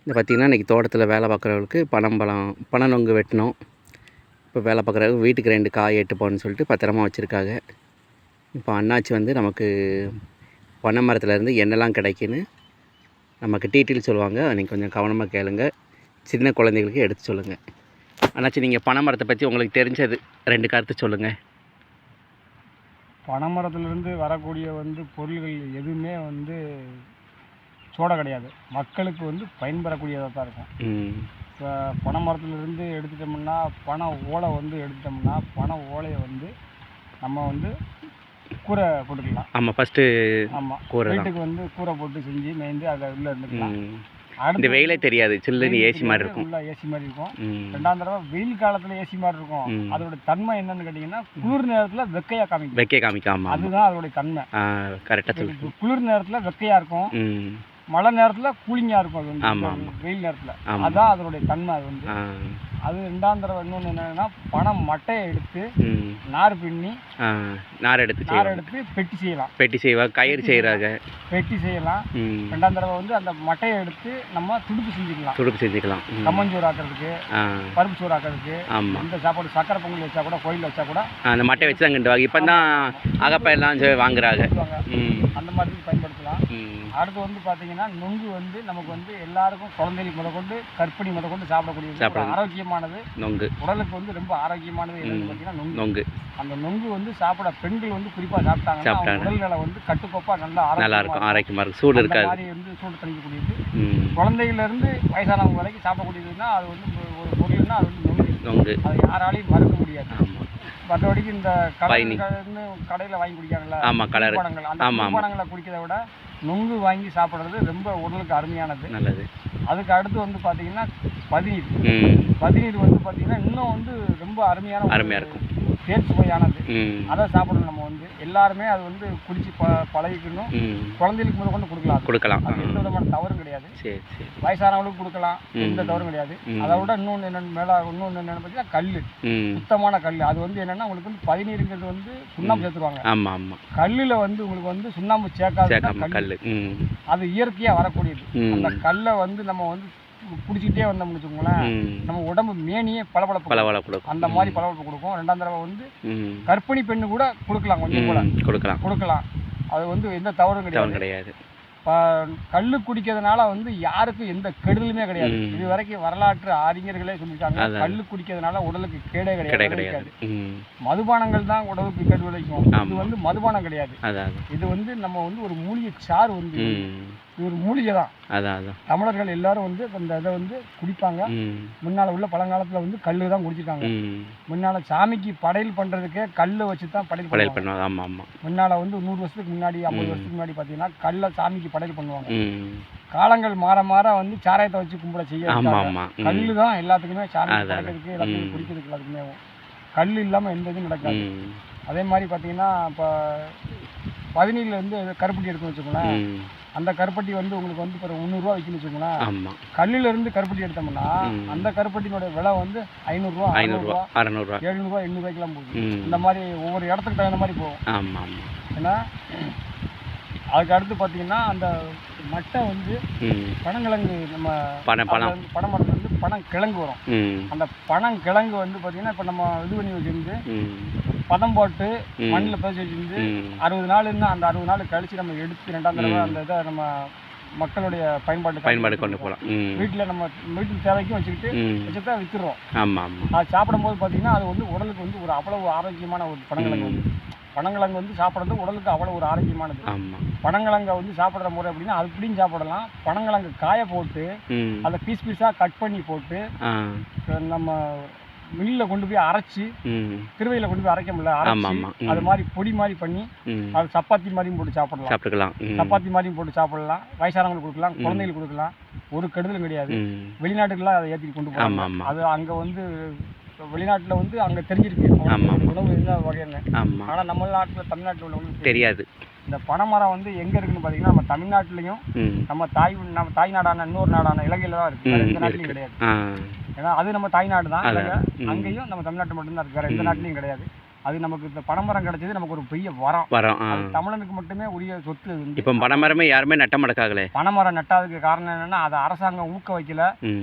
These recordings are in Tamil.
இந்த பார்த்திங்கன்னா இன்றைக்கி தோட்டத்தில் வேலை பார்க்குறவங்களுக்கு பனை நொங்கு வெட்டணும். இப்போ வேலை பார்க்குறவங்க வீட்டுக்கு 2 காய் 8 போகணுன்னு சொல்லிட்டு பத்திரமா வச்சுருக்காங்க. இப்போ அண்ணாச்சி வந்து நமக்கு பனை மரத்துலேருந்து என்னெல்லாம் கிடைக்குன்னு நமக்கு டீட்டெயில் சொல்லுவாங்க. நீங்கள் கொஞ்சம் கவனமாக கேளுங்க. சின்ன குழந்தைகளுக்கு எடுத்து சொல்லுங்கள். அண்ணாச்சி, நீங்கள் பனை மரத்தை பற்றி உங்களுக்கு தெரிஞ்சது 2 கருத்து சொல்லுங்கள். பனை மரத்துலேருந்து வரக்கூடிய பொருள்கள் எதுவுமே சோடை கிடையாது. மக்களுக்கு பயன்பெறக்கூடியதாக தான் இருக்கும். இப்போ பனை மரத்துலேருந்து எடுத்துட்டோம்னா பனை ஓலை எடுத்துட்டோம்னா பனை ஓலையை நம்ம கூரை போட்டுக்கலாம். ஆமாம், ஃபஸ்ட்டு ஆமாம், வீட்டுக்கு கூரை போட்டு செஞ்சு மேய்ந்து அதில் உள்ளே இருந்துக்கலாம். இந்த வெயிலே தெரியாது, சில்லுன்னு ஏசி மாதிரி இருக்கும். ஃபுல்லாக ஏசி மாதிரி இருக்கும். 2ஆம் தடவை வெயில் காலத்தில் ஏசி மாதிரி இருக்கும். அதோட தன்மை என்னன்னு கேட்டிங்கன்னா குளிர் நேரத்தில் வெக்கையாக காமிக்கும். அதுதான் அதோடைய தன்மை. கரெக்டாக சொல்லுங்க. குளிர் நேரத்தில் வெக்கையாக இருக்கும், மழை நேரத்தில் கூலிங்காக இருக்கும். அது வெயில் நேரத்தில் அதுதான் அதனுடைய தன்மை. அது 2ஆம் தடவை இன்னொன்று என்னன்னா பனை மட்டையை எடுத்து நார் பின்னி நார் எடுத்து பெட்டி செய்வாங்க, கயிறு செய்கிறாங்க, பெட்டி செய்யலாம். 2ஆம் தடவை அந்த மட்டையை எடுத்து நம்ம துடுப்பு செஞ்சுக்கலாம். கம்மஞ்சோறு ஆக்கிறதுக்கு, பருப்பு சோறு ஆக்கிறதுக்கு, இந்த சாப்பாடு சக்கரை பொங்கல் வச்சா கூட, கோயிலில் வச்சா கூட அந்த மட்டையை வச்சு தான் கிண்டுவாங்க. இப்போ தான் அகப்பா எல்லாம் வாங்குறாங்க. அந்த மாதிரி பயன்படுத்தலாம். அடுத்து பார்த்தீங்கன்னா நொங்கு நமக்கு எல்லாருக்கும் குழந்தைகளுக்கு முதற்கொண்டு கர்ப்பிணி முதற்கொண்டு சாப்பிடக்கூடிய ஆரோக்கியமானது நொங்கு. உடலுக்கு ரொம்ப ஆரோக்கியமானது என்னன்னு பார்த்தீங்கன்னா நொங்கு. அந்த நொங்கு சாப்பிட பெண்கள் குறிப்பாக சாப்பிட்டாங்கன்னா உடல்களை கட்டுக்கோப்பாக நல்லா இருக்கும், ஆரோக்கியமாக இருக்கும். சூடு இருக்காது, மாதிரி சூடு தணிக்கக்கூடியது. குழந்தைகளிலிருந்து வயசானவங்க வரைக்கும் சாப்பிடக்கூடியதுன்னா அது ஒரு பொருள்னா அது நொங்கு. அது யாராலையும் மறுக்க முடியாது. மற்றபடிக்கு இந்த கடையில் வாங்கி குடிக்காங்கல்ல, குடிப்பானங்கள், அந்த குடிப்பானங்களை குடிக்கிறத விட நொங்கு வாங்கி சாப்பிட்றது ரொம்ப உடலுக்கு அருமையானது, நல்லது. அதுக்கு அடுத்து பார்த்தீங்கன்னா பதநீர். பதநீர் பார்த்தீங்கன்னா இன்னும் ரொம்ப அருமையாக இருக்கும், தேன் சுவையானது. அதை சாப்பிடணும். நம்ம எல்லாருமே அது குடிச்சு பழகிக்கணும். குழந்தைகளுக்கு முதல் கொண்டு கொடுக்கலாம். அது எந்த விதமான தவறும் கிடையாது. வயசானவங்களுக்கு கொடுக்கலாம், எந்த தவறும் கிடையாது. அதை விட இன்னொன்று என்னென்னு பார்த்தீங்கன்னா கல், சுத்தமான கல். அது என்னன்னா உங்களுக்கு பதநீருங்கிறது சுண்ணாம்பு சேர்த்துருவாங்க. கல்லில் உங்களுக்கு சுண்ணாம்பு சேர்க்காத கல், அது இயற்கையாக வரக்கூடியது. அந்த கல்லை நம்ம குடிச்சிக்கிட்டே வந்தோம்னு வச்சுக்கோங்களேன், நம்ம உடம்பு மேனியே பளபளப்பு அந்த மாதிரி பளபளப்பு கொடுக்கும். 2ஆம் தடவை கர்ப்பிணி பெண்ணு கூட கொடுக்கலாம், கொஞ்சம் கூட கொடுக்கலாம். அது எந்த தவறும் கிடையாது. கல்லு குடிக்கிறதுனால யாருக்கும் எந்த கெடுதலுமே கிடையாது. இது வரைக்கும் வரலாற்று அறிஞர்களே சொல்லியிருக்காங்க, கல்லு குடிக்கிறதுனால உடலுக்கு கேடே கிடையாது. மதுபானங்கள் தான் உடலுக்கு கேடு விளைக்கும். இது மதுபானம் கிடையாது. இது நம்ம ஒரு மூலிகை சாறு. இது ஒரு மூலிகை தான். தமிழர்கள் எல்லாரும் அந்த இதை குடிப்பாங்க. முன்னால் உள்ள பழங்காலத்தில் கல்லு தான் குடிச்சிருக்காங்க. முன்னால் சாமிக்கு படையல் பண்ணுறதுக்கே கல்லை வச்சு தான் படையல் பண்ணுவாங்க. முன்னால் 100 வருஷத்துக்கு முன்னாடி, 50 வருஷத்துக்கு முன்னாடி பார்த்தீங்கன்னா கல்லை சாமிக்கு படையல் பண்ணுவாங்க. காலங்கள் மாற மாற சாராயத்தை வச்சு கும்பிட செய்ய கல்லு தான் எல்லாத்துக்குமே, சாமி படைக்கிறதுக்கு, எல்லாத்துக்கும் குடிக்கிறதுக்கு எல்லாத்துக்குமே கல் இல்லாமல் எந்த இதுவும் நடக்காது. அதே மாதிரி பார்த்தீங்கன்னா இப்போ பதநீரில் கருப்பட்டி எடுத்து வச்சுக்கோங்களேன். அந்த கருப்பட்டி உங்களுக்கு இப்போ 300 ரூபா விற்கணும்னு வச்சுக்கோங்களேன். கல்லிலிருந்து கருப்பட்டி எடுத்தோம்னா அந்த கருப்பட்டியோட விலை 500 ரூபா, 600 ரூபா, 700 ரூபா, 800 ரூபாய்க்கெல்லாம் போகுது. இந்த மாதிரி ஒவ்வொரு இடத்துக்கு தகுந்த மாதிரி போகும். ஏன்னா அதுக்கு அடுத்து பார்த்தீங்கன்னா அந்த மட்டை பனங்கிழங்கு, நம்ம பனைமரத்துலேருந்து பனங்கிழங்கு வரும். அந்த பனங்கிழங்கு பார்த்தீங்கன்னா இப்போ நம்ம இது பண்ணி வச்சிருந்து பதம் போட்டு மண்ணில் பதிச்சு வச்சிருந்து 60 நாள் அந்த 60 நாள் கழிச்சு நம்ம எடுத்து 2ஆம் தடவை அந்த இதை நம்ம மக்களுடைய பயன்பாடு கொண்டு போகலாம். வீட்டில் நம்ம வீட்டு தேவைக்கும் வச்சுட்டு தான் விற்றுறோம். அது சாப்பிடும்போது பார்த்தீங்கன்னா அது உடலுக்கு ஒரு அவ்வளவு ஆரோக்கியமான ஒரு பனங்கிழங்கு சாப்பிட்றது உடலுக்கு அவ்வளோ ஒரு ஆரோக்கியமானது. பனங்கிழங்கை சாப்பிட்ற முறை அப்படின்னா அது இப்படியும் சாப்பிடலாம். பனங்கிழங்கு காய போட்டு அதை பீஸாக கட் பண்ணி போட்டு நம்ம மில்லில் கொண்டு போய் அரைச்சி, திருவையில் கொண்டு போய் அரைக்க முடியல, அரைச்சி அது மாதிரி பொடி மாதிரி பண்ணி அது சப்பாத்தி மாதிரியும் போட்டு சாப்பிடலாம். சப்பாத்தி மாதிரியும் போட்டு சாப்பிடலாம். வயசானவங்களுக்கு கொடுக்கலாம், குழந்தைகளுக்கு கொடுக்கலாம். ஒரு கெடுதலும் கிடையாது. வெளிநாட்டுக்கெல்லாம் அதை ஏற்றிட்டு கொண்டு போகலாம். அது அங்கே வெளிநாட்டில் அங்கே தெரிஞ்சிருக்கு உணவு என்ன வகைன்னு. ஆனால் நம்ம நாட்டில், தமிழ்நாட்டில் உள்ளவங்களுக்கு தெரியாது. இந்த பனைமரம் எங்கே இருக்குன்னு பார்த்தீங்கன்னா நம்ம தமிழ்நாட்டிலையும் நம்ம தாய்நாடான இன்னொரு நாடான இலங்கையில் தான் இருக்குது. எந்த நாட்டிலையும் கிடையாது. ஏன்னா அது நம்ம தாய்நாடு தான். அங்கேயும் நம்ம தமிழ்நாட்டு மட்டும்தான் இருக்குது, வேறு எந்த நாட்டிலையும் கிடையாது. அது நமக்கு இந்த பனைமரம் கிடைச்சது நமக்கு ஒரு பெரிய வரம். அது தமிழனுக்கு மட்டுமே உரிய சொத்து. இப்போ பனைமரமே யாருமே நட்ட மாட்டாங்களே. பனைமரம் நட்டாததுக்கு காரணம் என்னன்னா, அதை அரசாங்கம் ஊக்க வைக்கல.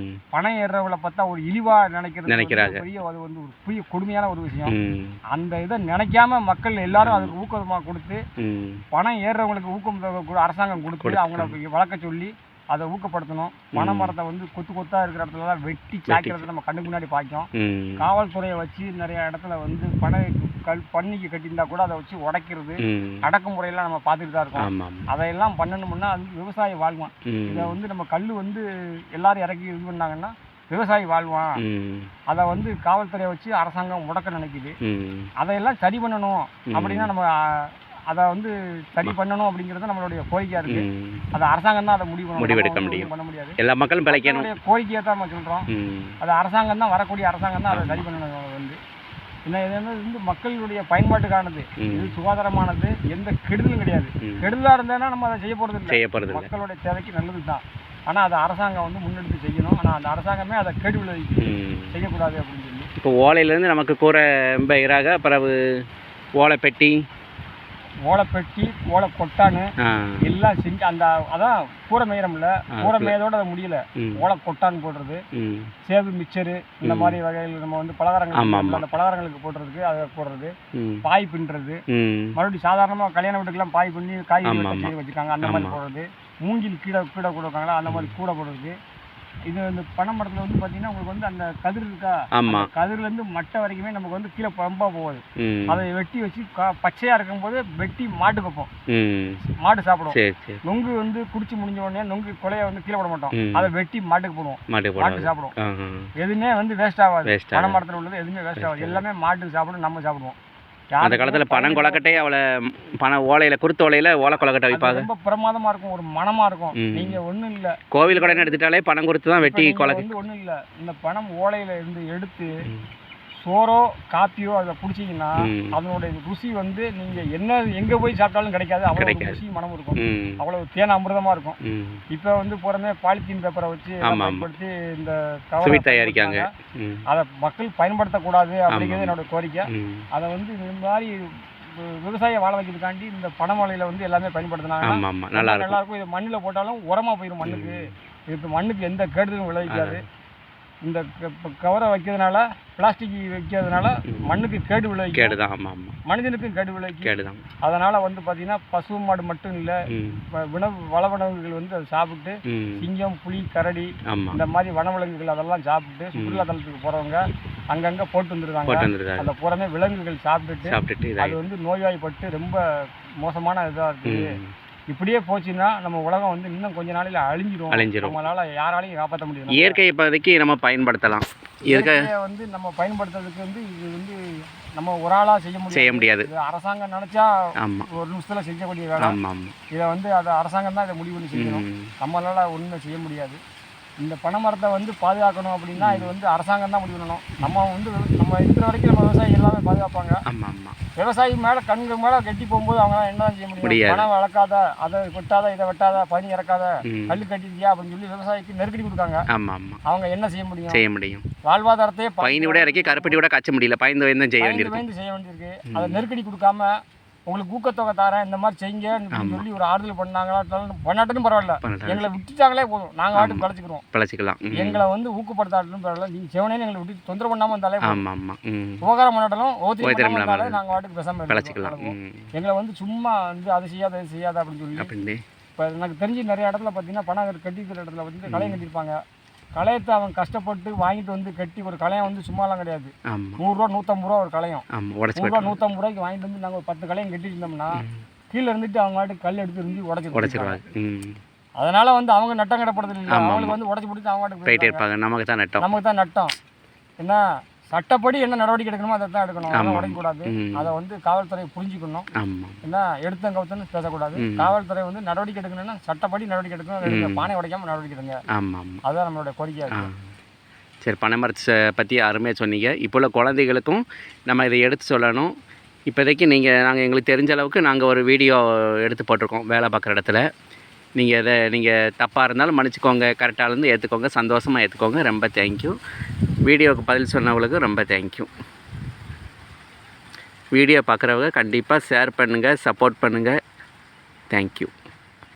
பனை ஏறுறவங்களை பார்த்தா ஒரு இழிவா நினைக்கிறாங்க. பெரிய அது வந்து ஒரு பெரிய கொடுமையான ஒரு விஷயம். அந்த இதை நினைக்காம மக்கள் எல்லாரும் அதுக்கு ஊக்கமாக கொடுத்து பனை ஏறுறவங்களுக்கு ஊக்கம் அரசாங்கம் கொடுத்து அவங்கள வளர்க்க சொல்லி அதை ஊக்கப்படுத்தணும். பனை மரத்தை வந்து கொத்து கொத்தா இருக்கிற இடத்துலலாம் வெட்டி சாய்க்கிறத நம்ம கண்ணுக்கு முன்னாடி பார்க்கும். காவல்துறையை வச்சு நிறைய இடத்துல வந்து பண்ணிக்கு கட்டியிருந்தா கூட அதை வச்சு உடைக்கிறது, அடக்குமுறையெல்லாம் நம்ம பார்த்துட்டு தான் இருக்கோம். அதையெல்லாம் பண்ணணும்னா அது விவசாயி வாழ்வான். இதை வந்து நம்ம கல் வந்து எல்லாரும் இறக்கி இது பண்ணாங்கன்னா விவசாயி வாழ்வான். அதை வந்து காவல்துறையை வச்சு அரசாங்கம் முடக்க நினைக்குது. அதையெல்லாம் சரி பண்ணணும் அப்படின்னா நம்ம அதை வந்து சரி பண்ணணும் அப்படிங்கிறது நம்மளுடைய கோரிக்கையாக இருக்குது. அது அரசாங்கம் தான் அதை முடிவெடுக்க முடியும், பண்ண முடியாது. எல்லா மக்களும் பிழைக்கணும் கோரிக்கையாக தான் நம்ம சொல்கிறோம். அது அரசாங்கம் தான், வரக்கூடிய அரசாங்கம் தான் அதை சரி பண்ணணும். வந்து இது வந்து மக்களுடைய பயன்பாட்டுக்கானது, இது சுகாதாரமானது, எந்த கெடுதலும் கிடையாது. கெடுதலாக இருந்ததுன்னா நம்ம அதை செய்ய போகிறது மக்களுடைய தேவைக்கு நல்லது தான். ஆனால் அதை அரசாங்கம் வந்து முன்னெடுத்து செய்யணும். ஆனால் அந்த அரசாங்கமே அதை கேடு விளைவிக்கு செய்யக்கூடாது அப்படின்னு சொல்லி. இப்போ ஓலையிலேருந்து நமக்கு கூரை பயிராக பிறகு ஓலைப்பெட்டி, ஓலைப்பெட்டி, ஓலை கொட்டானு எல்லாம் செஞ்சு அந்த அதான் கூரை மேயறோம்ல, கூரை மேயதோட அது முடியல. ஓலை கொட்டான்னு போடுறது, சேவு மிச்சரு இந்த மாதிரி வகைகள் நம்ம வந்து பலகாரங்கள் அந்த பலகாரங்களுக்கு போடுறதுக்கு அதை போடுறது, பாய் பின்னுறது, மறுபடியும் சாதாரணமாக கல்யாண வீட்டுக்கெல்லாம் பாய் பண்ணி காய்கறி வச்சுருக்காங்க அந்த மாதிரி போடுறது, மூங்கில் கீழே கொடுக்காங்களா அந்த மாதிரி கூட போடுறது. இது இந்த பனை மரத்தில் வந்து பார்த்தீங்கன்னா உங்களுக்கு வந்து அந்த கதிர் இருக்கா, கதிர்லேருந்து மட்டை வரைக்குமே நமக்கு வந்து கீழே பம்பா போகுது. அதை வெட்டி வச்சு பச்சையாக இருக்கும்போது வெட்டி மாட்டு வைப்போம், மாடு சாப்பிடுவோம். நொங்கு வந்து குடிச்சு முடிஞ்ச உடனே நொங்கு கொலையை வந்து கீழே போட மாட்டோம், அதை வெட்டி மாட்டுக்கு போடுவோம், மாட்டு சாப்பிடுவோம். எதுவுமே வந்து வேஸ்ட் ஆகாது. பனை மரத்தில் உள்ளது எதுவுமே வேஸ்ட் ஆகாது, எல்லாமே மாட்டுக்கு சாப்பிடும், நம்ம சாப்பிடுவோம். அந்த காலத்தில் பனம் கொலக்கட்டையே அவளை பனை ஓலையில் குருத்து ஓலையில் ஓலை கொலக்கட்டை வைப்பாங்க. ரொம்ப பிரமாதமாக இருக்கும், ஒரு மனமாக இருக்கும். நீங்கள் ஒன்றும் இல்லை, கோவில் கடைன்னு எடுத்துட்டாலே பனம் குருத்து தான் வெட்டி கொலக்கட்டை. வந்து ஒன்றும் இல்லை, இந்த பனம் ஓலையில் இருந்து எடுத்து சோறோ காப்பியோ அதை பிடிச்சிங்கன்னா அதனுடைய ருசி வந்து நீங்கள் என்ன எங்கே போய் சாப்பிட்டாலும் கிடைக்காது. அவ்வளோ ருசி மனம் இருக்கும், அவ்வளோ தேன அமிர்தமாக இருக்கும். இப்போ வந்து புறமே பாலித்தீன் பேப்பரை வச்சு பயன்படுத்தி இந்த கவர் தயாரிக்காங்க. அதை மக்கள் பயன்படுத்தக்கூடாது அப்படிங்கிறது என்னோட கோரிக்கை. அதை வந்து இந்த மாதிரி விவசாயம் வாழ வைக்கிறதுக்காண்டி இந்த பனைமலையில் வந்து எல்லாமே பயன்படுத்தினாங்க. நல்லா இருக்கும். இது மண்ணில் போட்டாலும் உரமாக போயிடும் மண்ணுக்கு. இது மண்ணுக்கு எந்த கெடுதலும் விளைவிக்காது. இந்த கவரை வைக்கிறதுனால, பிளாஸ்டிக் வைக்கிறதுனால மண்ணுக்கு கேடு விளைவிக்கும், மனிதனுக்கும் கேடு விளைவிக்கும். அதனால் வந்து பார்த்தீங்கன்னா பசு மாடு மட்டும் இல்லை, வனவிலங்குகள் வந்து அதை சாப்பிட்டு, சிங்கம், புலி, கரடி இந்த மாதிரி வனவிலங்குகள் அதெல்லாம் சாப்பிட்டு சுற்றுலா தலத்துக்கு போகிறவங்க அங்கங்கே போட்டு வந்துருக்காங்க. அந்த பூராமே விலங்குகள் சாப்பிட்டுட்டு அது வந்து நோய்வாய்ப்பட்டு ரொம்ப மோசமான இதாக இருக்குது. இப்படியே போச்சுன்னா நம்ம உலகம் வந்து இன்னும் கொஞ்ச நாளையில் அழிஞ்சிரும். நம்மளால யாராலையும் காப்பாற்ற முடியும். இயற்கை இப்போதைக்கு நம்ம பயன்படுத்தலாம். இயற்கையை வந்து நம்ம பயன்படுத்துறதுக்கு வந்து இது வந்து நம்ம ஒரு ஆளாக செய்ய முடியாது. அரசாங்கம் நினச்சா ஒரு நிமிஷத்தில் செய்யக்கூடிய வேலை. இதை வந்து அதை அரசாங்கம் தான் இதை முடிவு பண்ணி செய்யணும். நம்மளால ஒன்றும் செய்ய முடியாது. இந்த பனை மரத்தை வந்து பாதுகாக்கணும் அப்படின்னா இது வந்து அரசாங்கம் தான் முடிவு பண்ணணும். நம்ம வந்து நம்ம இருக்கிற வரைக்கும் நம்ம விவசாயி எல்லாமே பாதுகாப்பாங்க. விவசாயி மேலே கண்கள் மேலே கட்டி போகும்போது அவங்க என்ன செய்ய முடியும்? பணம் வளர்க்காத, அதை வெட்டாத, இதை வெட்டாத, பனி இறக்காத, கல் கட்டிருக்கியா அப்படின்னு சொல்லி விவசாயிக்கு நெருக்கடி கொடுக்காங்க. அவங்க என்ன செய்ய முடியும்? வாழ்வாதாரத்தையே பயந்து விட இறக்கி கருப்பட்டி விட காய்ச்ச முடியல, பயந்து செய்ய வேண்டியிருக்கு. அதை நெருக்கடி கொடுக்காம உங்களுக்கு ஊக்கத்தொகை தரேன், இந்த மாதிரி செய்யுங்க சொல்லி ஒரு ஆறுதல் பண்ணாங்களா, பண்ணாட்டுன்னு பரவாயில்ல, எங்களை விட்டுட்டாங்களே போதும், நாங்கள் வாட்டுக்கு பிழைச்சிக்கலாம். எங்களை வந்து ஊக்கப்படுத்தாட்டுன்னு பரவாயில்ல, நீங்கள் செவனே எங்களை விட்டு தொந்தரவு பண்ணாமல் இருந்தாலே உபகாரம் பண்ணாட்டாலும் இருந்தாலே நாங்கள் வாட்டுக்கு பேசாமல் பிழைச்சிக்கலாம். எங்களை வந்து சும்மா வந்து அதை செய்யாத இது செய்யாத அப்படின்னு சொல்லி. இப்போ எனக்கு தெரிஞ்சு நிறைய இடத்துல பார்த்தீங்கன்னா பணம் கட்டிக்கிற இடத்துல வந்து கலையம் கட்டியிருப்பாங்க. களையத்தை அவன் கஷ்டப்பட்டு வாங்கிட்டு வந்து கட்டி, ஒரு களையம் வந்து சும்மாலாம் கிடையாது, 100 ரூபா 150 ரூபா ஒரு களையம், 100 ரூபா 150 ரூபாய்க்கு வாங்கிட்டு வந்து நாங்கள் ஒரு 10 களையம் கட்டி இருந்தோம்னா கீழே இருந்துட்டு அவங்க வாட்டுக்கு கல் எடுத்து இருந்து உடச்சிருவாங்க. அதனால வந்து அவங்க நட்டம் கிடப்படுறது இல்லை, அவங்களுக்கு வந்து உடச்சி பிடிச்சி அவங்க வாட்டுக்கு போயிட்டே இருப்பாங்க. நமக்கு தான் நட்டம். என்ன சட்டப்படி என்ன நடவடிக்கை எடுக்கணுமோ அதை தான் எடுக்கணும், அதை உடைக்கக்கூடாது. அதை வந்து காவல்துறை புரிஞ்சுக்கணும். என்ன எடுத்தம் கவுத்தன்னு பேசக்கூடாது. காவல்துறை வந்து நடவடிக்கை எடுக்கணும்னா சட்டப்படி நடவடிக்கை எடுக்கணும், பானை உடைக்காமல் நடவடிக்கை எடுங்க. அதுதான் நம்மளோட கோரிக்கையாக இருக்குது. சரி, பனை மரத்தை பற்றி அருமையாக சொன்னீங்க. இப்போ உள்ள குழந்தைகளுக்கும் நம்ம இதை எடுத்து சொல்லணும். இப்போதைக்கு நாங்கள் எங்களுக்கு தெரிஞ்ச அளவுக்கு நாங்கள் ஒரு வீடியோ எடுத்து போட்டிருக்கோம் வேலை பார்க்குற இடத்துல. நீங்கள் தப்பாக இருந்தாலும் மன்னிச்சிக்கோங்க, கரெக்டாக இருந்து ஏற்றுக்கோங்க, சந்தோஷமாக ஏற்றுக்கோங்க. ரொம்ப தேங்க்யூ. வீடியோவுக்கு பதில் சொன்னவங்களுக்கு ரொம்ப தேங்க்யூ. வீடியோ பார்க்குறவங்க கண்டிப்பாக ஷேர் பண்ணுங்கள், சப்போர்ட் பண்ணுங்கள். தேங்க்யூ.